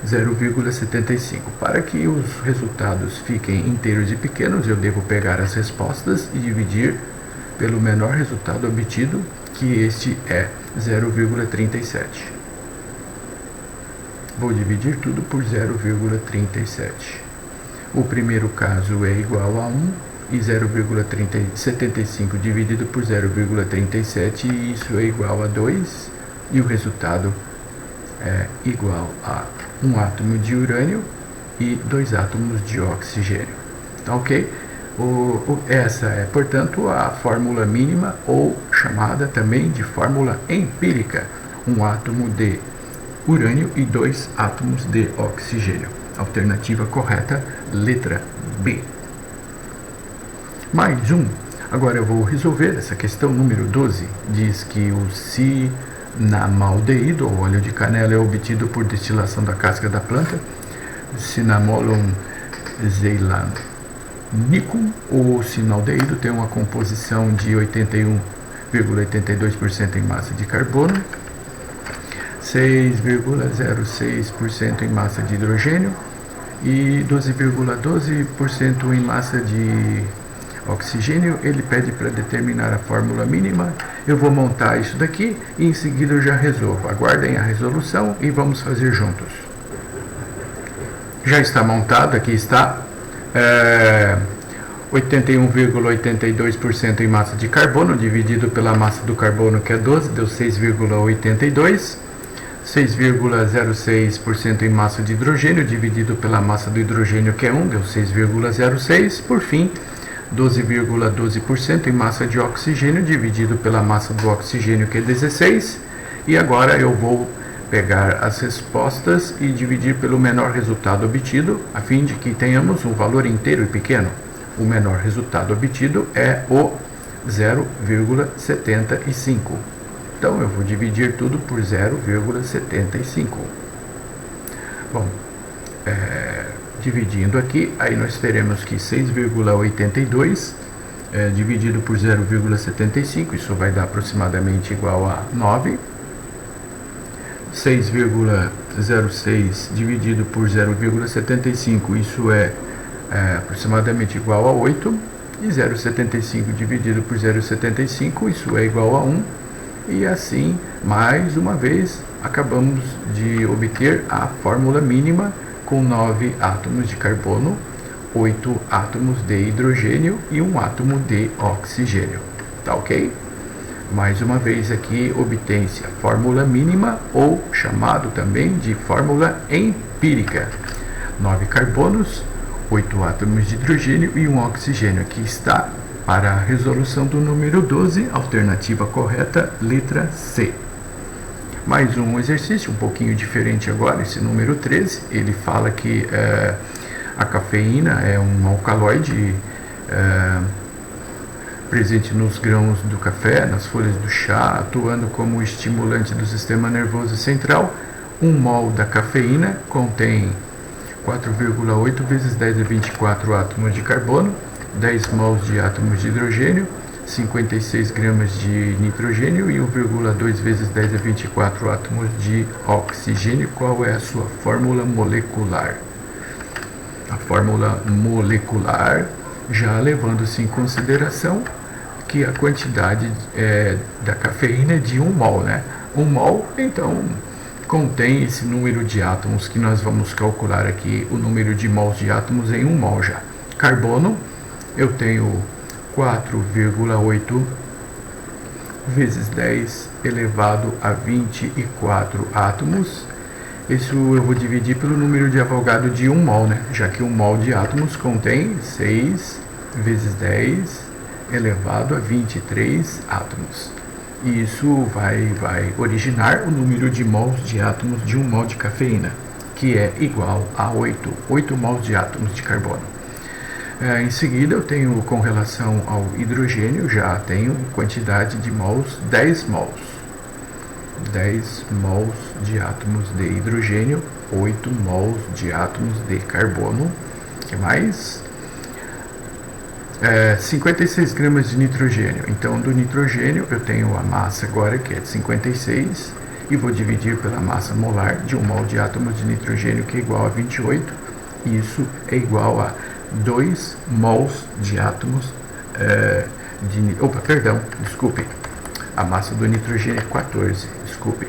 0,75. Para que os resultados fiquem inteiros e pequenos, eu devo pegar as respostas e dividir pelo menor resultado obtido, que este é 0,37. Vou dividir tudo por 0,37. O primeiro caso é igual a 1, e 0,75 dividido por 0,37, e isso é igual a 2, e o resultado é igual a um átomo de urânio e 2 átomos de oxigênio. Tá ok? Essa é, portanto, a fórmula mínima, ou chamada também de fórmula empírica. Um átomo de urânio e 2 átomos de oxigênio. Alternativa correta, letra B. Mais um. Agora eu vou resolver essa questão número 12. Diz que o cinamaldeído, ou óleo de canela, é obtido por destilação da casca da planta Cinnamomum zeylanicum. O cinaldeído tem uma composição de 81,82% em massa de carbono, 6,06% em massa de hidrogênio e 12,12% em massa de oxigênio. Ele pede para determinar a fórmula mínima. Eu vou montar isso daqui e em seguida eu já resolvo. Aguardem a resolução e vamos fazer juntos. Já está montado, aqui está. 81,82% em massa de carbono, dividido pela massa do carbono, que é 12, deu 6,82. 6,06% em massa de hidrogênio, dividido pela massa do hidrogênio, que é 1, deu 6,06. Por fim, 12,12% em massa de oxigênio, dividido pela massa do oxigênio, que é 16. E agora eu vou pegar as respostas e dividir pelo menor resultado obtido, a fim de que tenhamos um valor inteiro e pequeno. O menor resultado obtido é o 0,75. Então eu vou dividir tudo por 0,75. Bom, dividindo aqui, aí nós teremos que 6,82 dividido por 0,75, isso vai dar aproximadamente igual a 9. 6,06 dividido por 0,75, isso é aproximadamente igual a 8. E 0,75 dividido por 0,75, isso é igual a 1. E assim, mais uma vez, acabamos de obter a fórmula mínima com 9 átomos de carbono, 8 átomos de hidrogênio e 1 átomo de oxigênio. Tá ok? Mais uma vez aqui obtém-se a fórmula mínima, ou chamado também de fórmula empírica. 9 carbonos, 8 átomos de hidrogênio e 1 oxigênio. Aqui está. Para a resolução do número 12, alternativa correta, letra C. Mais um exercício, um pouquinho diferente agora, esse número 13. Ele fala que a cafeína é um alcaloide presente nos grãos do café, nas folhas do chá, atuando como estimulante do sistema nervoso central. 1 mol da cafeína contém 4,8 vezes 10 a 24 átomos de carbono, 10 mols de átomos de hidrogênio, 56 gramas de nitrogênio e 1,2 vezes 10 a 24 átomos de oxigênio. Qual é a sua fórmula molecular? A fórmula molecular, já levando-se em consideração que a quantidade da cafeína é de 1 mol, né? 1 mol, então, contém esse número de átomos que nós vamos calcular aqui, o número de mols de átomos em 1 mol já. Carbono, eu tenho 4,8 vezes 10 elevado a 24 átomos. Isso eu vou dividir pelo número de Avogadro de 1 mol, né? Já que 1 mol de átomos contém 6 vezes 10 elevado a 23 átomos. E isso vai originar o número de mols de átomos de 1 mol de cafeína, que é igual a 8 mols de átomos de carbono. Em seguida, eu tenho, com relação ao hidrogênio, já tenho quantidade de mols, 10 mols. 10 mols de átomos de hidrogênio, 8 mols de átomos de carbono. O que mais? 56 gramas de nitrogênio. Então, do nitrogênio, eu tenho a massa agora, que é de 56, e vou dividir pela massa molar de 1 mol de átomos de nitrogênio, que é igual a 28. Isso é igual a 2 mols de átomos desculpe. A massa do nitrogênio é 14, desculpe.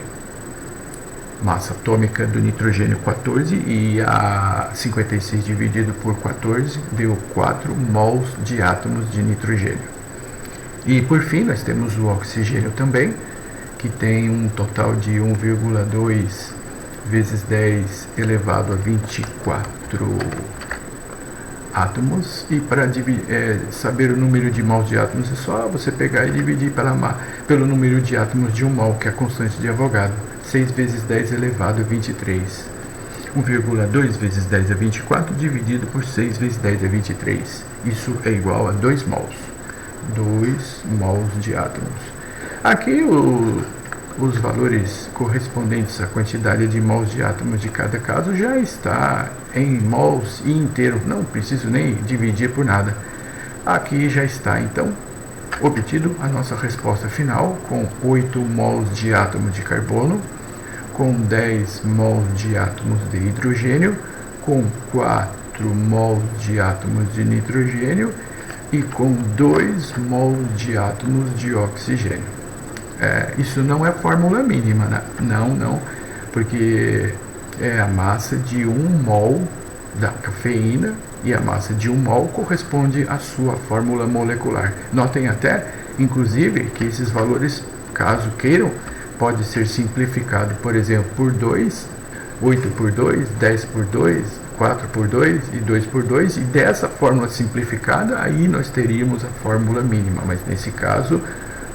Massa atômica do nitrogênio 14 e a 56 dividido por 14 deu 4 mols de átomos de nitrogênio. E por fim, nós temos o oxigênio também, que tem um total de 1,2 vezes 10 elevado a 24 átomos. E para saber o número de mols de átomos é só você pegar e dividir pelo número de átomos de 1 mol, que é a constante de Avogadro. 6 vezes 10 elevado a 23. 1,2 vezes 10 a 24 dividido por 6 vezes 10 a 23. Isso é igual a 2 mols. 2 mols de átomos. Aqui os valores correspondentes à quantidade de mols de átomos de cada caso já está em mols e inteiro. Não preciso nem dividir por nada. Aqui já está, então, obtido a nossa resposta final com 8 mols de átomo de carbono, com 10 mols de átomos de hidrogênio, com 4 mols de átomos de nitrogênio e com 2 mols de átomos de oxigênio. Isso não é fórmula mínima, né? Não, porque é a massa de 1 mol da cafeína e a massa de 1 mol corresponde à sua fórmula molecular. Notem até, inclusive, que esses valores, caso queiram, pode ser simplificado, por exemplo, por 2, 8 por 2, 10 por 2, 4 por 2 e 2 por 2, e dessa fórmula simplificada, aí nós teríamos a fórmula mínima, mas nesse caso,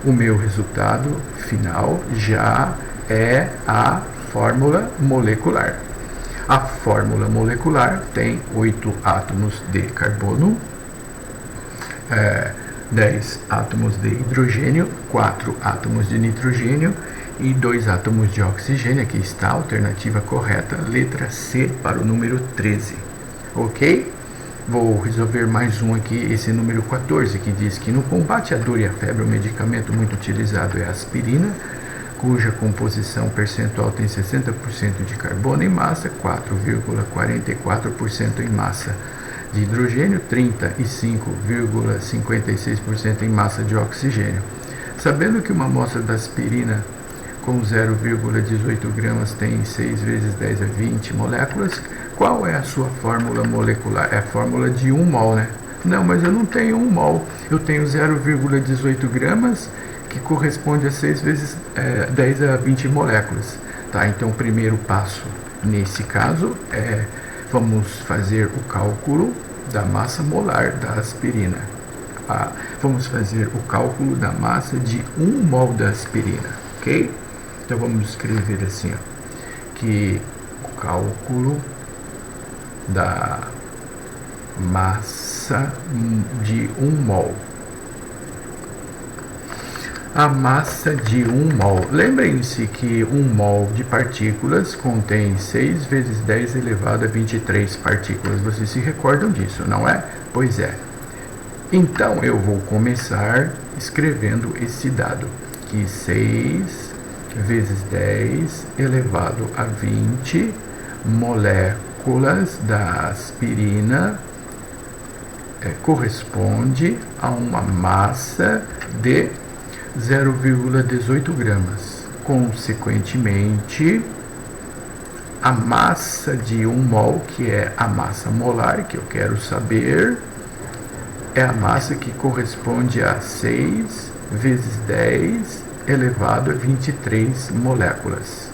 o meu resultado final já é a fórmula molecular. A fórmula molecular tem 8 átomos de carbono, 10 átomos de hidrogênio, 4 átomos de nitrogênio e 2 átomos de oxigênio. Aqui está a alternativa correta, letra C para o número 13. Ok? Vou resolver mais um aqui, esse número 14, que diz que no combate à dor e à febre o medicamento muito utilizado é a aspirina, cuja composição percentual tem 60% de carbono em massa, 4,44% em massa de hidrogênio, 35,56% em massa de oxigênio. Sabendo que uma amostra da aspirina com 0,18 gramas tem 6 vezes 10 a 20 moléculas, qual é a sua fórmula molecular? É a fórmula de 1 mol, né? Não, mas eu não tenho 1 mol, eu tenho 0,18 gramas, que corresponde a 6 vezes 10 a 20 moléculas. Tá? Então, o primeiro passo, nesse caso, vamos fazer o cálculo da massa molar da aspirina. Vamos fazer o cálculo da massa de 1 mol da aspirina, ok? Então, vamos escrever assim, ó, que o cálculo da massa de 1 mol. A massa de 1 mol. Lembrem-se que 1 mol de partículas contém 6 vezes 10 elevado a 23 partículas. Vocês se recordam disso, não é? Pois é. Então, eu vou começar escrevendo esse dado, que 6 vezes 10 elevado a 20 moléculas da aspirina corresponde a uma massa de 0,18 gramas. Consequentemente, a massa de 1 mol, que é a massa molar, que eu quero saber, é a massa que corresponde a 6 vezes 10 elevado a 23 moléculas.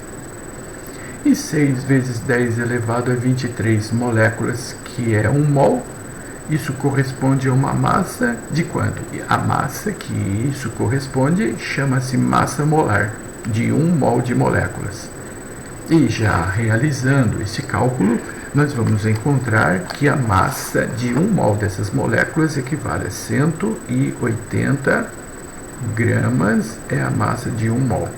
E 6 vezes 10 elevado a 23 moléculas, que é 1 mol, isso corresponde a uma massa de quanto? A massa que isso corresponde chama-se massa molar, de 1 mol de moléculas. E já realizando esse cálculo, nós vamos encontrar que a massa de 1 mol dessas moléculas equivale a 180 gramas, é a massa de 1 mol.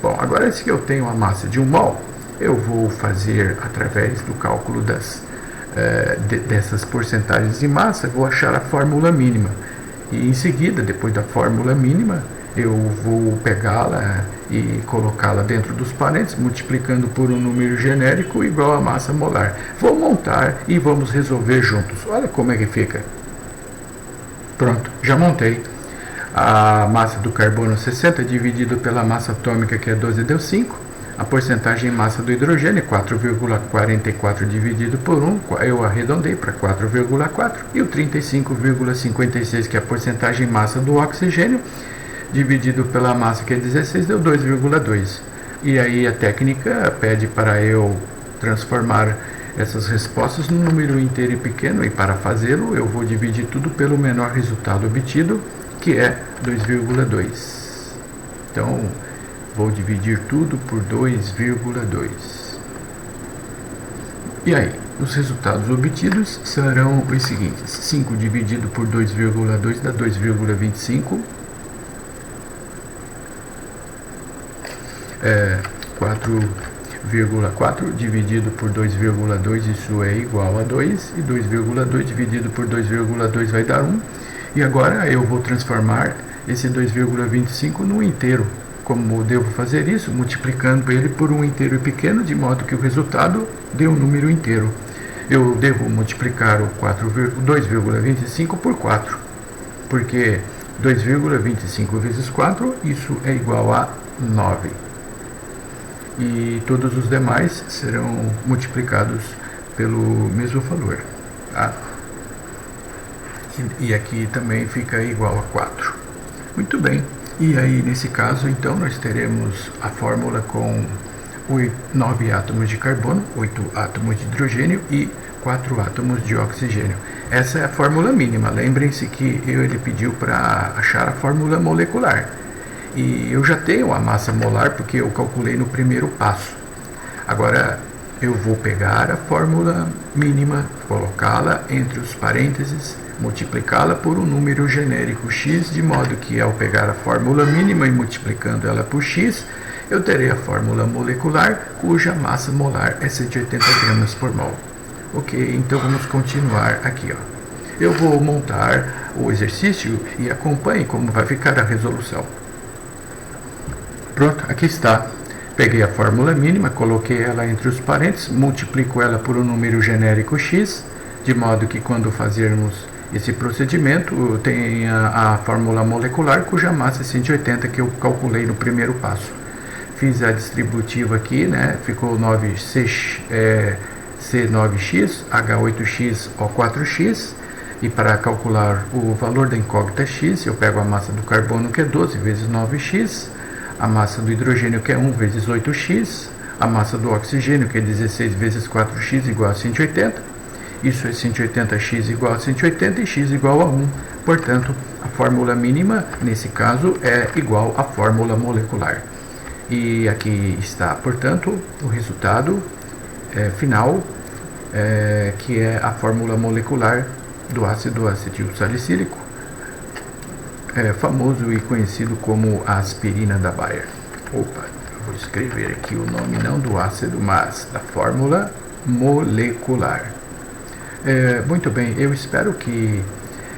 Bom, agora se eu tenho a massa de 1 mol, eu vou fazer, através do cálculo dessas porcentagens de massa, vou achar a fórmula mínima. E em seguida, depois da fórmula mínima, eu vou pegá-la e colocá-la dentro dos parênteses, multiplicando por um número genérico igual à massa molar. Vou montar e vamos resolver juntos. Olha como é que fica. Pronto, já montei. A massa do carbono 60 dividido pela massa atômica, que é 12, deu 5. A porcentagem em massa do hidrogênio, 4,44 dividido por 1, eu arredondei para 4,4. E o 35,56, que é a porcentagem em massa do oxigênio, dividido pela massa, que é 16, deu 2,2. E aí a técnica pede para eu transformar essas respostas num número inteiro e pequeno, e para fazê-lo eu vou dividir tudo pelo menor resultado obtido, que é 2,2. Então, vou dividir tudo por 2,2. E aí, os resultados obtidos serão os seguintes. 5 dividido por 2,2 dá 2,25. 4,4 dividido por 2,2, isso é igual a 2. E 2,2 dividido por 2,2 vai dar 1. E agora eu vou transformar esse 2,25 num inteiro. Como devo fazer isso? Multiplicando ele por um inteiro pequeno, de modo que o resultado dê um número inteiro. Eu devo multiplicar o 2,25 por 4, porque 2,25 vezes 4, isso é igual a 9. E todos os demais serão multiplicados pelo mesmo valor, tá? E aqui também fica igual a 4. Muito bem. E aí, nesse caso, então, nós teremos a fórmula com 9 átomos de carbono, 8 átomos de hidrogênio e 4 átomos de oxigênio. Essa é a fórmula mínima. Lembrem-se que ele pediu para achar a fórmula molecular. E eu já tenho a massa molar porque eu calculei no primeiro passo. Agora, eu vou pegar a fórmula mínima, colocá-la entre os parênteses, multiplicá-la por um número genérico x, de modo que ao pegar a fórmula mínima e multiplicando ela por x, eu terei a fórmula molecular, cuja massa molar é 180 gramas por mol. Ok, então vamos continuar aqui, ó. Eu vou montar o exercício e acompanhe como vai ficar a resolução. Pronto, aqui está. Peguei a fórmula mínima, coloquei ela entre os parênteses, multiplico ela por um número genérico x, de modo que quando fazermos esse procedimento tenha a fórmula molecular, cuja massa é 180, que eu calculei no primeiro passo. Fiz a distributiva aqui, né? Ficou 9C9X, H8X, O4X. E para calcular o valor da incógnita x, eu pego a massa do carbono, que é 12 vezes 9x, a massa do hidrogênio, que é 1 vezes 8x, a massa do oxigênio, que é 16 vezes 4x, igual a 180. Isso é 180x igual a 180 e x igual a 1. Portanto, a fórmula mínima, nesse caso, é igual à fórmula molecular. E aqui está, portanto, o resultado final, que é a fórmula molecular do ácido acetil salicílico, famoso e conhecido como a aspirina da Bayer. Opa, eu vou escrever aqui o nome não do ácido, mas da fórmula molecular. Muito bem, eu espero que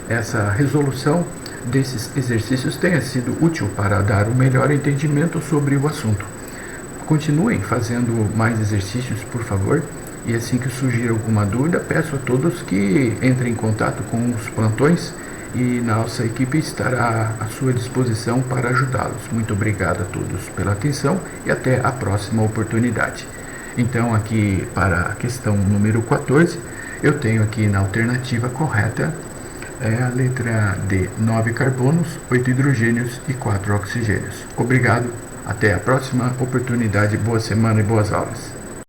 essa resolução desses exercícios tenha sido útil para dar um melhor entendimento sobre o assunto. Continuem fazendo mais exercícios, por favor, e assim que surgir alguma dúvida, peço a todos que entrem em contato com os plantões e nossa equipe estará à sua disposição para ajudá-los. Muito obrigado a todos pela atenção e até a próxima oportunidade. Então, aqui para a questão número 14, eu tenho aqui na alternativa correta a letra D, 9 carbonos, 8 hidrogênios e 4 oxigênios. Obrigado, até a próxima oportunidade, boa semana e boas aulas.